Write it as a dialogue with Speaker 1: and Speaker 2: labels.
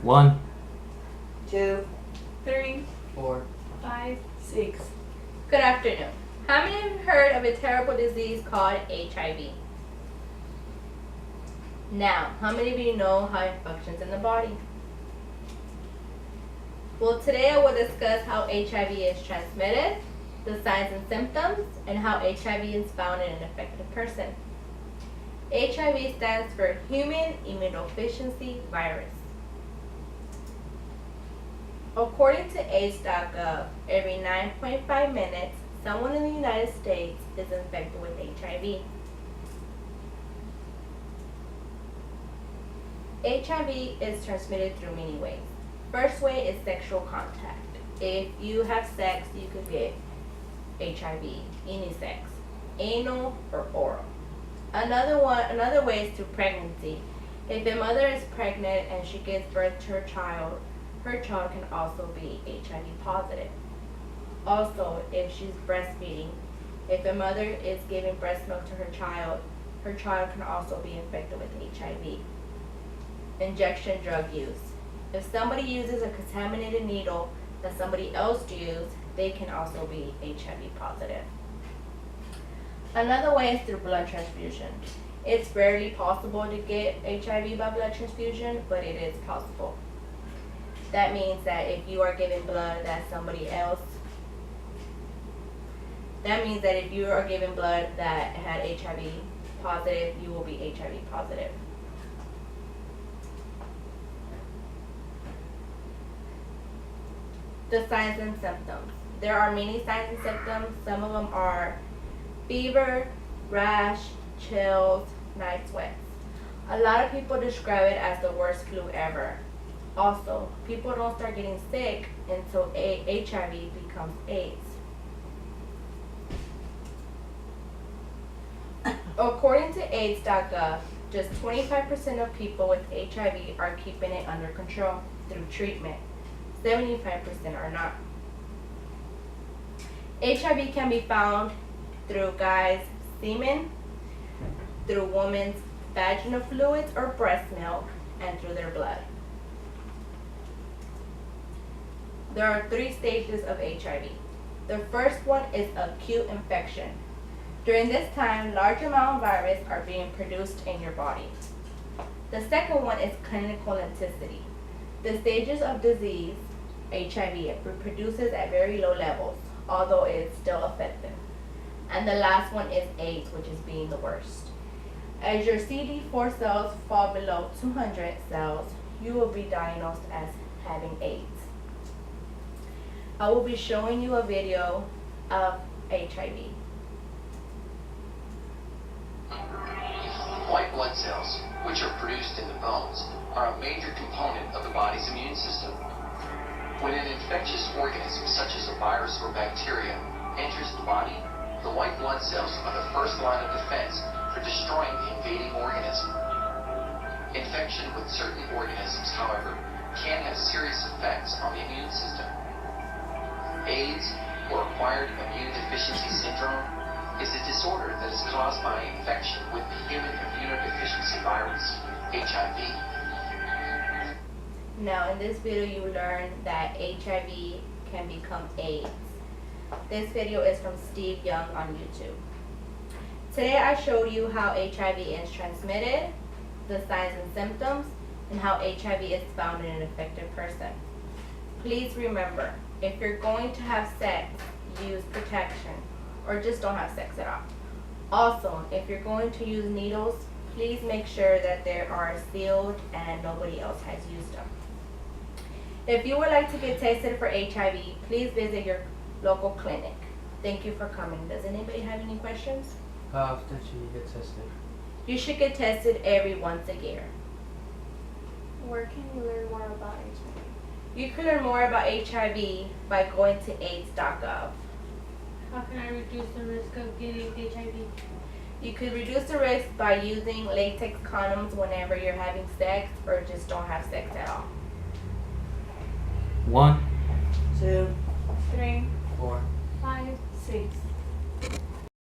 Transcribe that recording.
Speaker 1: 1,
Speaker 2: 2,
Speaker 3: 3,
Speaker 2: 4,
Speaker 3: 5,
Speaker 2: 6.
Speaker 4: Good afternoon. How many of you heard of a terrible disease called HIV? Now, how many of you know how it functions in the body? Well, today I will discuss how HIV is transmitted, the signs and symptoms, and how HIV is found in an affected person. HIV stands for Human Immunodeficiency Virus. According to AIDS.gov, every 9.5 minutes, someone in the United States is infected with HIV. HIV is transmitted through many ways. First way is sexual contact. If you have sex, you could get HIV, any sex, anal or oral. Another way is through pregnancy. If a mother is pregnant and she gives birth to her child can also be HIV positive. Also, if she's breastfeeding, if a mother is giving breast milk to her child can also be infected with HIV. Injection drug use. If somebody uses a contaminated needle that somebody else used, they can also be HIV positive. Another way is through blood transfusion. It's rarely possible to get HIV by blood transfusion, but it is possible. That means that if you are giving blood that if you are giving blood that had HIV positive, you will be HIV positive. The signs and symptoms. There are many signs and symptoms. Some of them are fever, rash, chills, night sweats. A lot of people describe it as the worst flu ever. Also, people don't start getting sick until HIV becomes AIDS. According to AIDS.gov, just 25% of people with HIV are keeping it under control through treatment. 75% are not. HIV can be found through guys' semen, through women's vaginal fluids or breast milk, and through their blood. There are 3 stages of HIV. The first one is acute infection. During this time, large amounts of virus are being produced in your body. The second one is clinical intensity. The stages of disease, HIV, reproduces at very low levels, although it is still effective. And the last one is AIDS, which is being the worst. As your CD4 cells fall below 200 cells, you will be diagnosed as having AIDS. I will be showing you a video of HIV.
Speaker 5: White blood cells, which are produced in the bones, are a major component of the body's immune system. When an infectious organism, such as a virus or bacteria, enters the body, the white blood cells are the first line of defense for destroying the invading organism. Infection with certain organisms, however, can have serious effects on the immune system. AIDS, or acquired immune deficiency syndrome, is a disorder that is caused by infection with the human immunodeficiency virus, HIV.
Speaker 4: Now in this video you will learn that HIV can become AIDS. This video is from Steve Young on YouTube. Today I show you how HIV is transmitted, the signs and symptoms, and how HIV is found in an affected person. Please remember, if you're going to have sex, use protection, or just don't have sex at all. Also, if you're going to use needles, please make sure that they are sealed and nobody else has used them. If you would like to get tested for HIV, please visit your local clinic. Thank you for coming. Does anybody have any questions?
Speaker 2: How often should you get tested?
Speaker 4: You should get tested every once a year.
Speaker 3: Where can you learn more about HIV?
Speaker 4: You can learn more about HIV by going to AIDS.gov.
Speaker 6: How can I reduce the risk of getting HIV?
Speaker 4: You could reduce the risk by using latex condoms whenever you're having sex or just don't have sex at all.
Speaker 1: 1,
Speaker 2: 2,
Speaker 3: 3,
Speaker 2: 4,
Speaker 3: 5, 6.